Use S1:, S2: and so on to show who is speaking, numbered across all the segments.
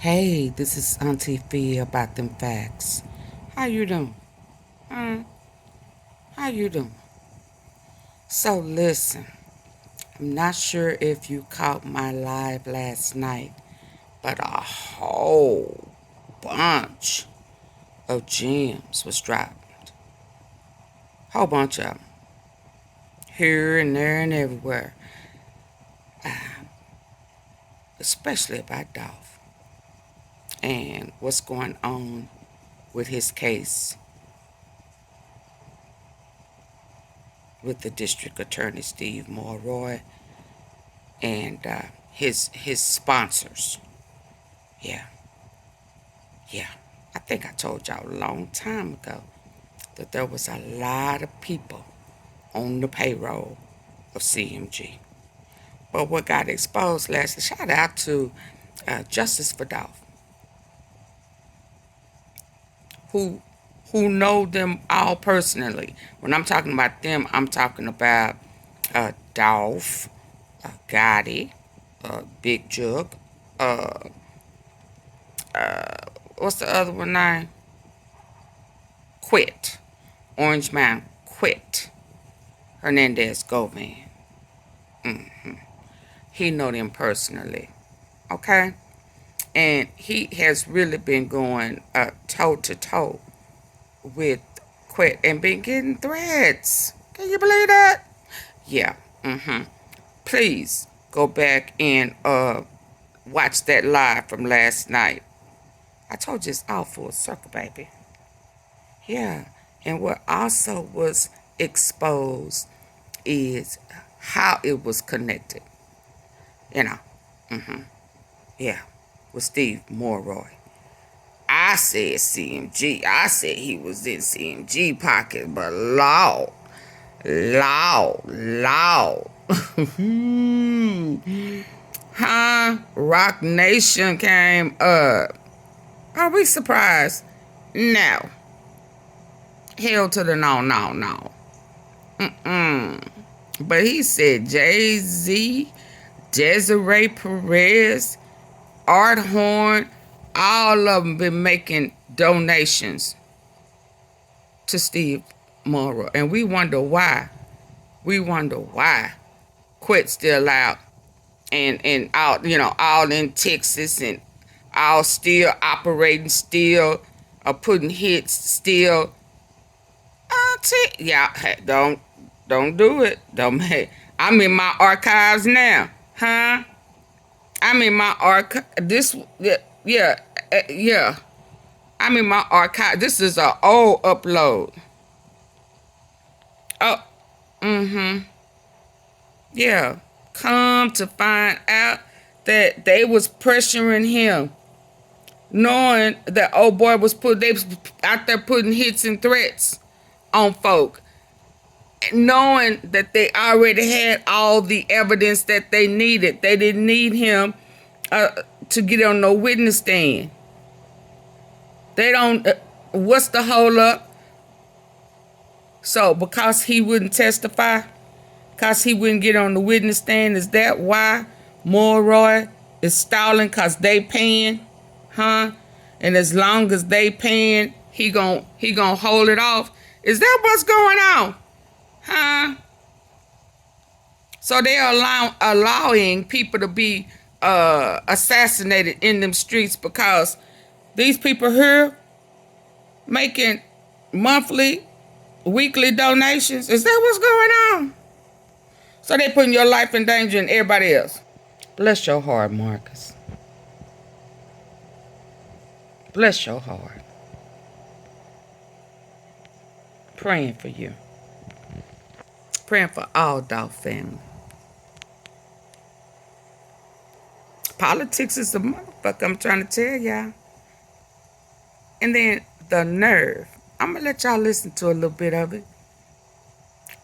S1: Hey, this is AunTeaFee about them facts. How you doing? How you doing? So listen, I'm not sure if you caught my live last night, but a whole bunch of gems was dropped. Whole bunch of them. Here and there and everywhere. Especially about Dolph and what's going on with his case with the district attorney Steve Morroy and his sponsors. Yeah. I think I told y'all a long time ago that there was a lot of people on the payroll of CMG. But what got exposed last, shout out to Justice for Dolph, who know them all personally. When I'm talking about them, I'm talking about Dolph, Gotti, BIGJOOK, what's the other one name? QUETTE. Orange Mountain QUETTE. Hernandez Govan. He know them personally. Okay? And he has really been going toe to toe with QUETTE and been getting threats. Can you believe that? Yeah. Please go back and watch that live from last night. I told you it's all full circle, baby. Yeah. And what also was exposed is how it was connected. You know. Yeah. With Steve Morroy. I said CMG. I said he was in CMG pocket, but Lord. Rock Nation came up. Are we surprised? No. Hell to the no. But he said Jay-Z, Desiree Perez, Art Horn, all of them been making donations to Steve Morrow. And we wonder why. QUETTE still out and out, all in Texas and all still operating, still putting hits, still. Yeah, hey, don't do it. Don't. Hey, I'm in my archives now, huh? I'm in my archive. Yeah. I'm in my archive. This is an old upload. Oh, yeah. Come to find out that they was pressuring him, knowing that old boy they was out there putting hits and threats on folk, knowing that they already had all the evidence that they needed. They didn't need him to get on no witness stand. They don't. What's the hold up? So because he wouldn't testify, because he wouldn't get on the witness stand, is that why Mulroy is stalling? Because they paying, huh? And as long as they paying, he gon' hold it off. Is that what's going on, huh? So they are allowing people to be assassinated in them streets because these people here making monthly, weekly donations. Is that what's going on? So they putting your life in danger and everybody else. Bless your heart, Marcus. Bless your heart. Praying for you. Praying for all Dolph family. Politics is a motherfucker, I'm trying to tell y'all. And then the nerve. I'm going to let y'all listen to a little bit of it.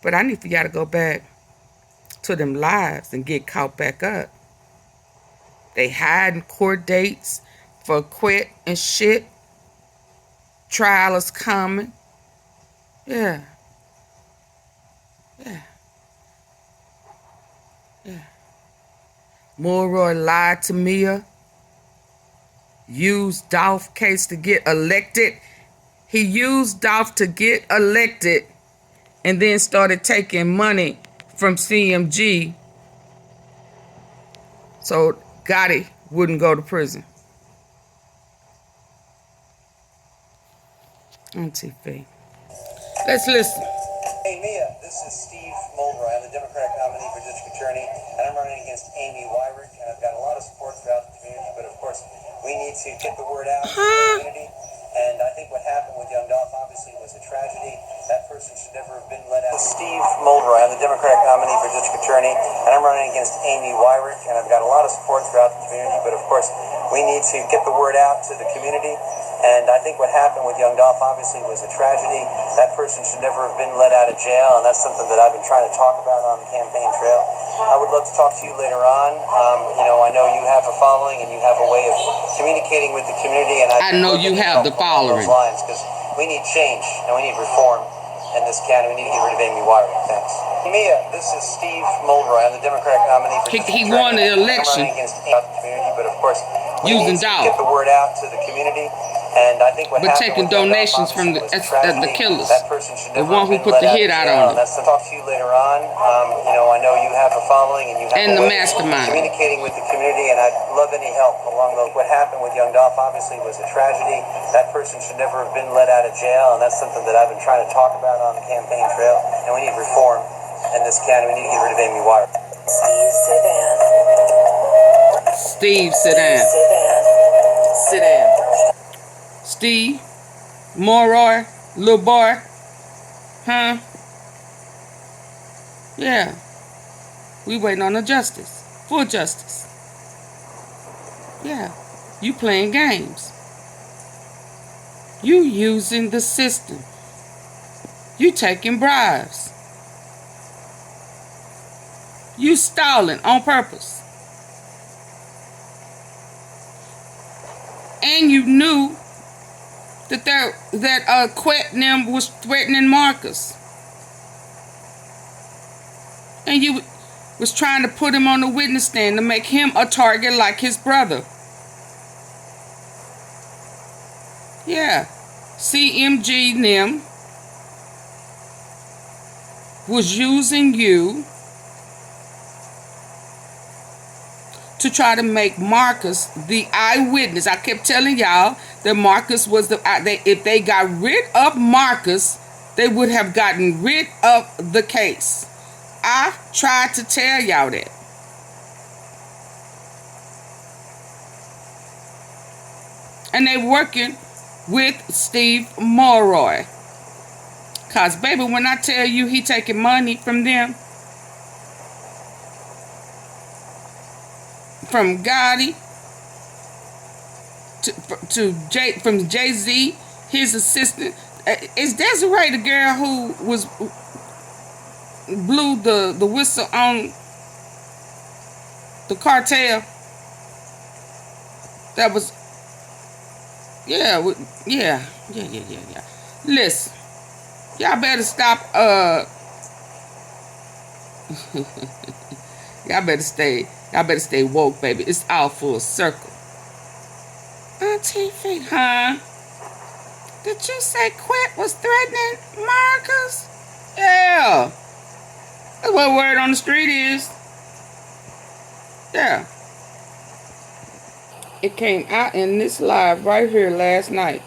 S1: But I need for y'all to go back to them lives and get caught back up. They hiding court dates for QUETTE and shit. Trial is coming. Yeah. Morroy lied to Mia. used Dolph case to get elected. He used Dolph to get elected and then started taking money from CMG so Gotti wouldn't go to prison. AunTeaFee. Let's listen.
S2: Hey Mia, this is Steve Mulroy. I'm the Democratic nominee for District Attorney, and I'm running against Amy Wyrick, and I've got a lot of support throughout the community, but of course, we need to get the word out to the community, and I think what happened with YOUNGDOLPH obviously was a tragedy. That person should never have been let out. This is Steve Mulroy. I'm the Democratic nominee for District Attorney, and I'm running against Amy Wyrick, and I've got a lot of support throughout the community, but of course, we need to get the word out to the community, and I think what happened with YOUNGDOLPH obviously was a tragedy. That person should never have been let out of jail, and that's something that I've been trying to talk about on the campaign trail. I would love to talk to you later on. I know you have a following and you have a way of communicating with the community, and
S1: I know you have the following.
S2: Because we need change and we need reform in this county. We need to get rid of Amy Wyrick. Thanks. Mia, this is Steve Mulroy. I'm the Democratic nominee for
S1: He won the election
S2: against the community, but of course,
S1: using Dolph.
S2: Get the word out to the community. And I think what
S1: but taking donations from the killers, the one who put the hit out on him.
S2: That's to talk to you later on. I know you have a following and you have
S1: the mastermind
S2: communicating with the community, and I'd love any help along those. What happened with YOUNGDOLPH obviously was a tragedy. That person should never have been let out of jail, and that's something that I've been trying to talk about on the campaign trail. And we need reform in this county. We need to get rid of Amy Wyrick.
S3: Steve, sit down.
S1: Steve, sit down.
S3: Sit down. Sit down.
S1: Steve, Morroy, little boy, huh? Yeah, we waiting on the justice, full justice. Yeah, you playing games. You using the system. You taking bribes. You stalling on purpose. And you knew that QUETTE was threatening Marcus, and you was trying to put him on the witness stand to make him a target like his brother. Yeah, CMG was using you to try to make Marcus the eyewitness. I kept telling y'all that Marcus was if they got rid of Marcus, they would have gotten rid of the case. I tried to tell y'all that. And they working with Steve Morroy. Cause baby, when I tell you he taking money from them, from Gotti from Jay-Z, his assistant. Is Desiree the girl who blew the whistle on the cartel? That was yeah. Listen, y'all better stop. Y'all better stay woke, baby. It's all full circle. AunTeaFee, huh? Did you say QUETTE was threatening Marcus? Yeah. That's what word on the street is. Yeah. It came out in this live right here last night.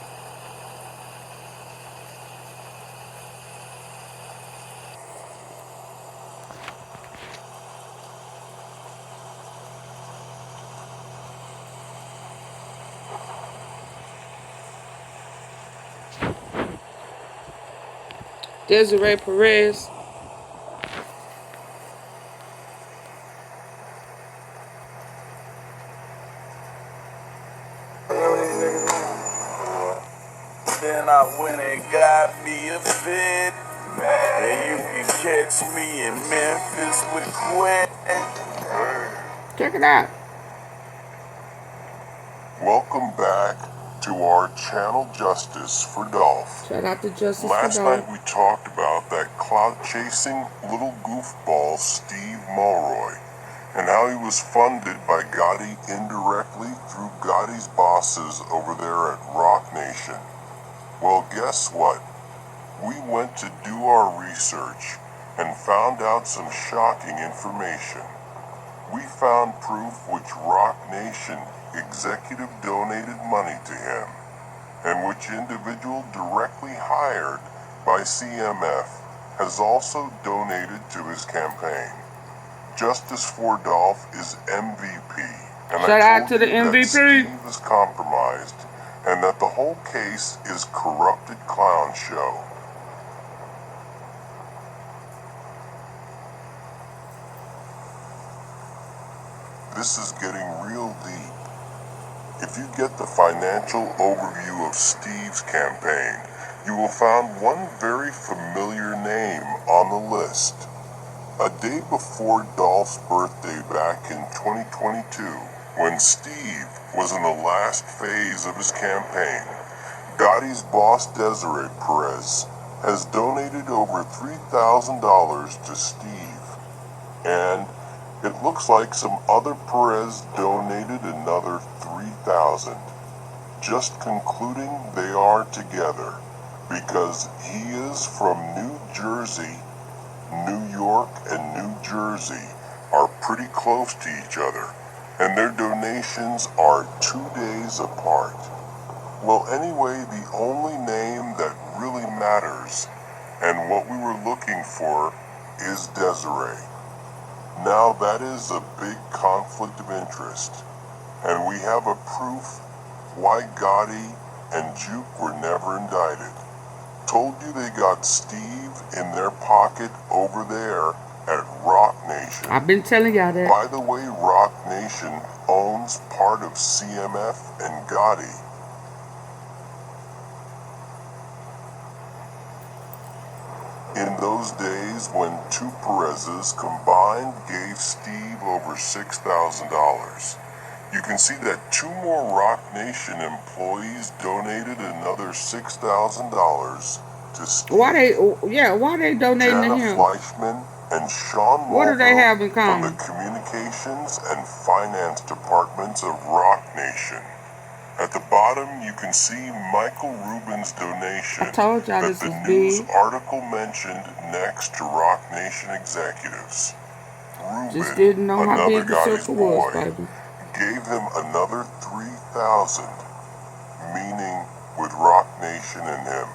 S1: Desiree Perez.
S4: Then I went and got me a fit. And you can catch me in Memphis with QUETTE.
S1: Check it out.
S5: Welcome back to our channel Justice for Dolph.
S1: Shout out to Justice
S5: Last
S1: for Dolph.
S5: night we talked about that clout-chasing little goofball Steve Mulroy. and how he was funded by Gotti indirectly through Gotti's bosses over there at Roc Nation. Well, guess what? We went to do our research and found out some shocking information. We found proof which Roc Nation executive donated money to him, and which individual directly hired by CMF has also donated to his campaign. Justice for Dolph is MVP, and
S1: Shout
S5: I
S1: out to
S5: told
S1: the
S5: you that
S1: MVP.
S5: Steve is compromised, and that the whole case is corrupted clown show. This is getting real deep. If you get the financial overview of Steve's campaign, you will find one very familiar name on the list. A day before Dolph's birthday back in 2022, when Steve was in the last phase of his campaign, Gotti's boss Desiree Perez has donated over $3,000 to Steve, and it looks like some other Perez donated another $3,000, just concluding they are together, because he is from New Jersey. New York and New Jersey are pretty close to each other, and their donations are 2 days apart. Well, anyway, the only name that really matters, and what we were looking for, is Desiree. Now that is a big conflict of interest, and we have a proof why Gotti and Juke were never indicted. Told you they got Steve in their pocket over there at Roc Nation.
S1: I've been telling y'all that.
S5: By the way, Roc Nation owns part of CMF and Gotti. In those days when two Perez's combined gave Steve over $6,000. You can see that two more Roc Nation employees donated another $6,000 to Steve.
S1: Why they donating to
S5: Jana
S1: him?
S5: Fleischman and Sean
S1: What do they
S5: Mulroy
S1: have in
S5: from
S1: common?
S5: the communications and finance departments of Roc Nation. At the bottom, you can see Michael Rubin's donation
S1: I told y'all
S5: that
S1: this
S5: the
S1: was
S5: news
S1: big.
S5: article mentioned next to Roc Nation executives.
S1: Just
S5: Rubin,
S1: didn't know how
S5: another
S1: big the
S5: Gotti's
S1: circle was,
S5: boy,
S1: baby.
S5: gave him another $3,000, meaning with Roc Nation and him,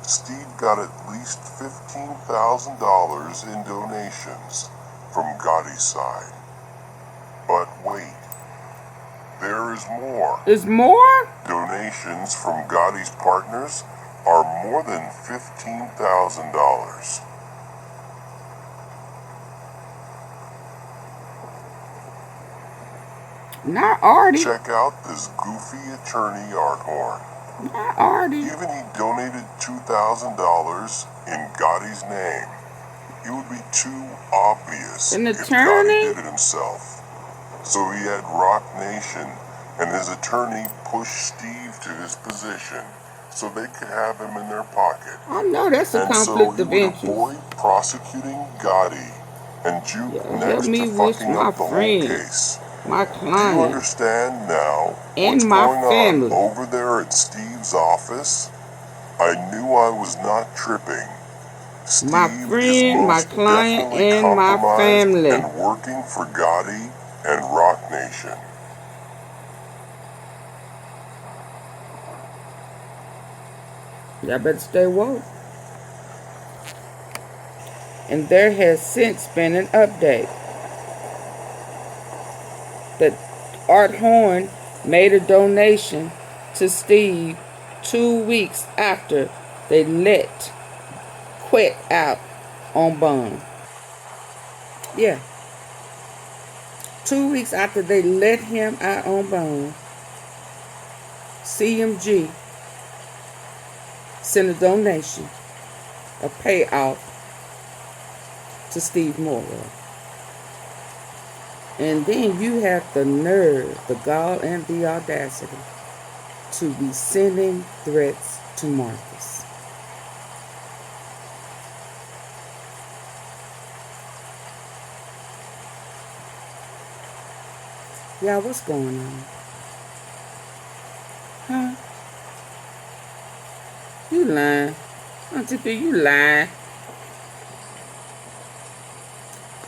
S5: Steve got at least $15,000 in donations from Gotti's side. But wait, there is more.
S1: Is more?
S5: Donations from Gotti's partners are more than $15,000.
S1: Not Artie.
S5: Check out this goofy attorney art horn.
S1: Not Artie.
S5: Even he donated $2,000 in Gotti's name. It would be too obvious
S1: An
S5: if Gotti
S1: attorney?
S5: did it himself. So he had Roc Nation and his attorney push Steve to his position so they could have him in their pocket.
S1: I know that's a
S5: And so
S1: conflict
S5: he
S1: of
S5: would
S1: interest.
S5: avoid prosecuting Gotti and Juke
S1: Yeah, help
S5: next
S1: me
S5: to
S1: wish
S5: fucking
S1: my
S5: up the whole
S1: friend,
S5: case.
S1: my
S5: Do you
S1: client,
S5: understand now
S1: and
S5: what's
S1: my
S5: going
S1: family.
S5: on over there at Steve's office? I knew I was not tripping. Steve
S1: My
S5: is
S1: friend, my
S5: most
S1: client,
S5: definitely
S1: and my
S5: compromised
S1: family.
S5: and working for Gotti and Roc Nation.
S1: Y'all better stay woke. And there has since been an update that Art Horn made a donation to Steve 2 weeks after they let QUETTE out on bond. Yeah. 2 weeks after they let him out on bond, CMG sent a donation, a payoff to Steve Morroy. And then you have the nerve, the gall, and the audacity to be sending threats to Memphis. Yeah, what's going on? Huh? You lying. AunTeaFee, you lying.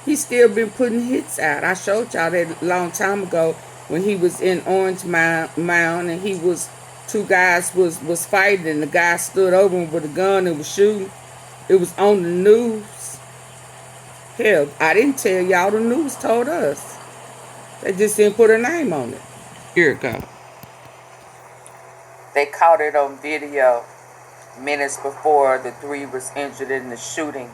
S1: He's still been putting hits out. I showed y'all that a long time ago when he was in Orange Mound and he was, two guys was fighting and the guy stood over him with a gun and was shooting. It was on the news. Hell, I didn't tell y'all, the news told us. They just didn't put a name on it. Here it go.
S6: They caught it on video minutes before the three was injured in the shooting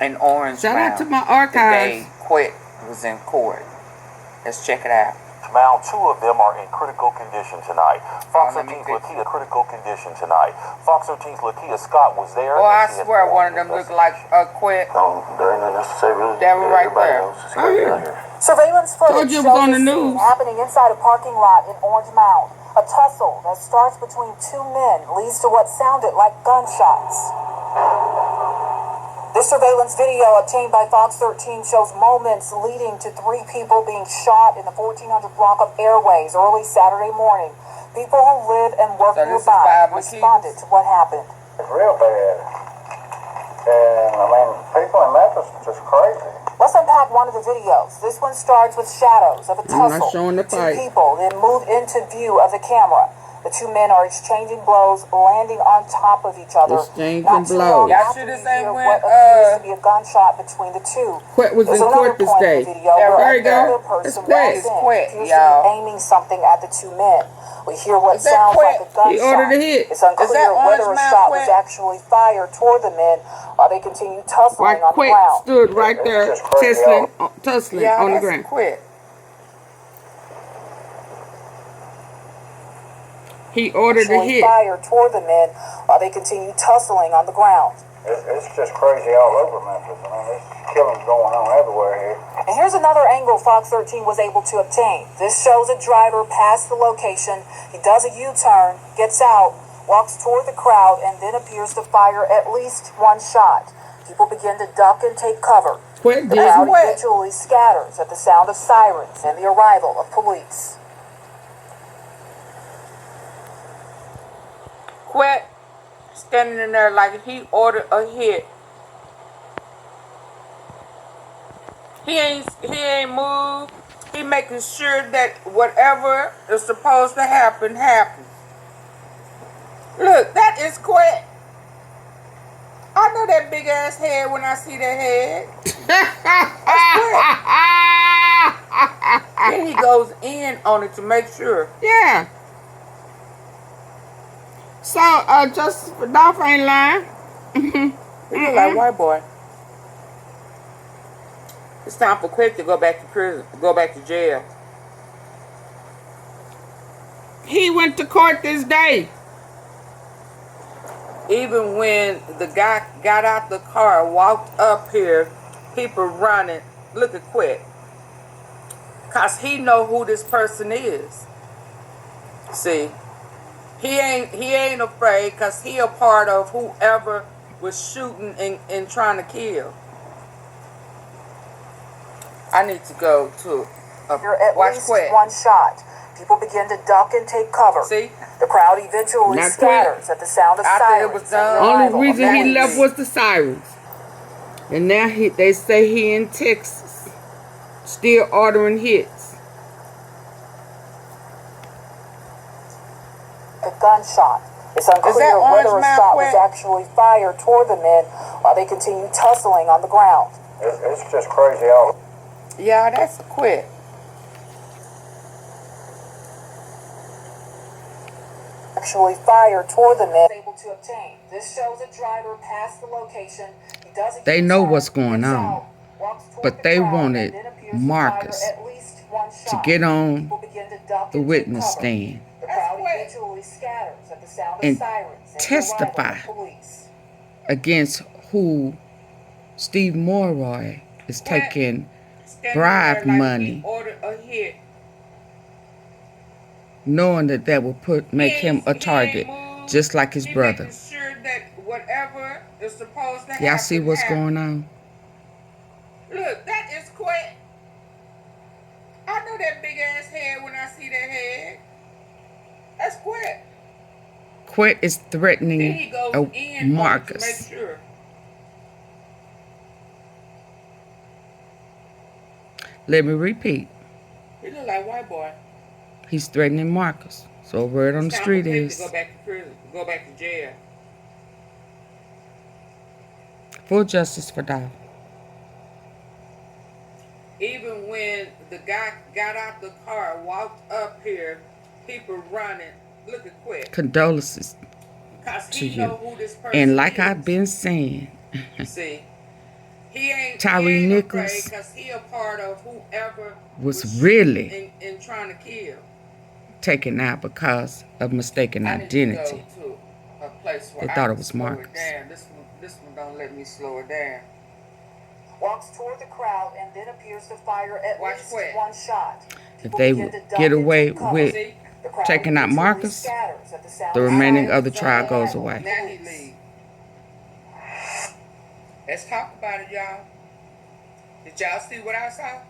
S6: in Orange
S1: Shout out to
S6: Mound.
S1: my
S6: The
S1: archives.
S6: day QUETTE was in court. Let's check it out.
S7: Now, two of them are in critical condition tonight. Fox
S6: let me
S7: 13's
S6: fix
S7: Lakia critical condition tonight. Fox 13's Lakia Scott was there.
S6: Oh, I
S7: and she has
S6: swear one
S7: performed
S6: of them looked
S7: investigation.
S6: like QUETTE.
S7: No, there ain't nothing else to say, really.
S6: That one right
S7: Everybody
S6: there.
S7: knows. It's
S1: Oh,
S7: right
S1: yeah.
S7: here.
S8: Surveillance
S1: Told
S8: footage
S1: you it
S8: shows
S1: was on the
S8: the
S1: news.
S8: scene happening inside a parking lot in Orange Mound. A tussle that starts between two men leads to what sounded like gunshots. This surveillance video obtained by Fox 13 shows moments leading to three people being shot in the 1400 block of Airways early Saturday morning. People who live and work
S6: So this is
S8: nearby
S6: Bob
S8: responded to what happened.
S7: It's real bad. And, I mean, people in Memphis are just crazy.
S8: Let's unpack one of the videos. This one starts with shadows of a
S1: I'm not
S8: tussle.
S1: showing the
S8: Two
S1: fight.
S8: people then move into view of the camera. The two men are exchanging blows, landing on top of each other.
S1: Exchanging
S8: Not too
S1: blows.
S8: long
S6: Y'all
S8: after
S6: sure
S8: we
S6: this ain't
S8: hear
S6: when,
S8: what appears to be a gunshot between the two.
S1: QUETTE was
S8: There's
S1: in
S8: another
S1: court this
S8: point in
S1: day.
S8: the video where
S1: There you
S8: a third
S1: go. It's
S8: person
S1: QUETTE.
S8: walks in,
S6: QUETTE,
S8: appears to
S6: y'all.
S8: be aiming something at the two men. We hear what
S6: Is that
S8: sounds like a
S6: QUETTE?
S8: gunshot.
S1: He ordered a hit.
S8: It's unclear
S6: Is that
S8: whether
S6: Orange
S8: a
S6: Mound
S8: shot was
S6: QUETTE?
S8: actually fired toward the men while they continue tussling
S1: Like
S8: on the
S1: QUETTE
S8: ground.
S1: stood right there
S7: It's just crazy.
S1: tussling
S6: Yeah,
S1: on the
S6: that's
S1: ground.
S6: QUETTE.
S1: He ordered a
S8: Actually
S1: hit.
S8: fired toward the men while they continue tussling on the ground.
S7: It's just crazy all over Memphis. I mean, there's killings going on everywhere here.
S8: And here's another angle Fox 13 was able to obtain. This shows a driver past the location. He does a U-turn, gets out, walks toward the crowd, and then appears to fire at least one shot. People begin to duck and take cover.
S1: QUETTE
S8: The
S1: did.
S8: crowd
S6: QUETTE.
S8: eventually scatters at the sound of sirens and the arrival of police.
S6: QUETTE standing in there like he ordered a hit. He ain't moved. He making sure that whatever is supposed to happen happens. Look, that is QUETTE. I know that big ass head when I see that head. Then he goes in on it to make sure.
S1: Yeah. So, Justice Dolph ain't lying.
S6: He look like white boy. It's time for QUETTE to go back to prison, go back to jail.
S1: He went to court this day.
S6: Even when the guy got out the car, walked up here, people running. Look at QUETTE. Cause he know who this person is. See, he ain't afraid, cause he a part of whoever was shooting and trying to kill. I need to go to
S8: At
S6: watch
S8: least
S6: QUETTE.
S8: one shot. People begin to duck and take cover.
S6: See,
S8: The crowd eventually
S1: Not
S8: scatters at the sound of
S6: After it
S8: sirens.
S6: was
S8: and
S6: done,
S8: the
S1: Only
S8: arrival of
S1: reason he
S8: police.
S1: left was the sirens. And now they say he in Texas. Still ordering hits.
S8: A gunshot. It's unclear
S6: Orange
S8: whether a
S6: Mound
S8: shot was
S6: QUETTE?
S8: actually fired toward the men while they continue tussling on the ground.
S7: It's just crazy all over.
S6: yeah, that's QUETTE.
S8: Actually fired toward the men. Able to obtain. This shows a driver past the location. He does a
S1: They know
S8: U-turn,
S1: what's going
S8: gets
S1: on.
S8: out, walks toward
S1: But
S8: the
S1: they
S8: crowd,
S1: wanted
S8: and then appears to
S1: Marcus
S8: fire at least one
S1: to
S8: shot.
S1: get on
S8: People begin to duck
S1: the
S8: and take
S1: witness
S8: cover.
S1: stand
S8: The crowd
S6: QUETTE.
S8: eventually scatters at the sound of
S1: and
S8: sirens and
S1: testify
S8: the arrival of police.
S1: against who Steve Morroy is taking
S6: Standing
S1: bribe
S6: there like
S1: money,
S6: he ordered a hit.
S1: knowing that will make him a target, just like his brother.
S6: Making sure that whatever is supposed to happen.
S1: Y'all see what's
S6: happens.
S1: going on?
S6: Look, that is QUETTE. I know that
S1: Quett is
S6: Then he
S1: threatening
S6: goes in on it to make
S1: Marcus.
S6: sure.
S1: Let me repeat.
S6: He look like white boy.
S1: He's threatening Marcus. So word on the
S6: It's time
S1: street
S6: for Pete
S1: is
S6: to go back to prison, go back to jail.
S1: full justice for Dolph.
S6: Even when the guy got out the car, walked up here, people running. Look at Quett.
S1: Condolences
S6: Cause
S1: to
S6: he know
S1: you.
S6: who this person
S1: And like
S6: is.
S1: I've been saying,
S6: See, he ain't
S1: Tyree
S6: afraid
S1: Nichols
S6: because he a part of whoever
S1: was really
S6: shooting and trying to kill.
S1: taken out because of mistaken
S6: I need
S1: identity.
S6: to go to a place where
S1: They
S6: I
S1: thought
S6: can
S1: it was
S6: slow
S1: Marcus.
S6: it down. This one don't let me slow it down.
S8: Walks toward the crowd and then appears to fire at
S6: Watch
S8: least
S6: Quett.
S8: one shot.
S1: If
S8: People
S1: they
S8: begin
S1: would
S8: to duck
S1: get
S8: into
S1: away
S8: cover.
S1: with
S6: See?
S8: The crowd
S1: taking out
S8: eventually
S1: Marcus,
S8: scatters at the sound
S1: the
S8: of
S1: remaining
S8: sirens
S1: other
S8: and
S1: trial
S8: the
S1: goes
S8: arrival
S1: away.
S8: of
S6: Now he
S8: police.
S6: leave. Let's talk about it, y'all. Did y'all see what I saw?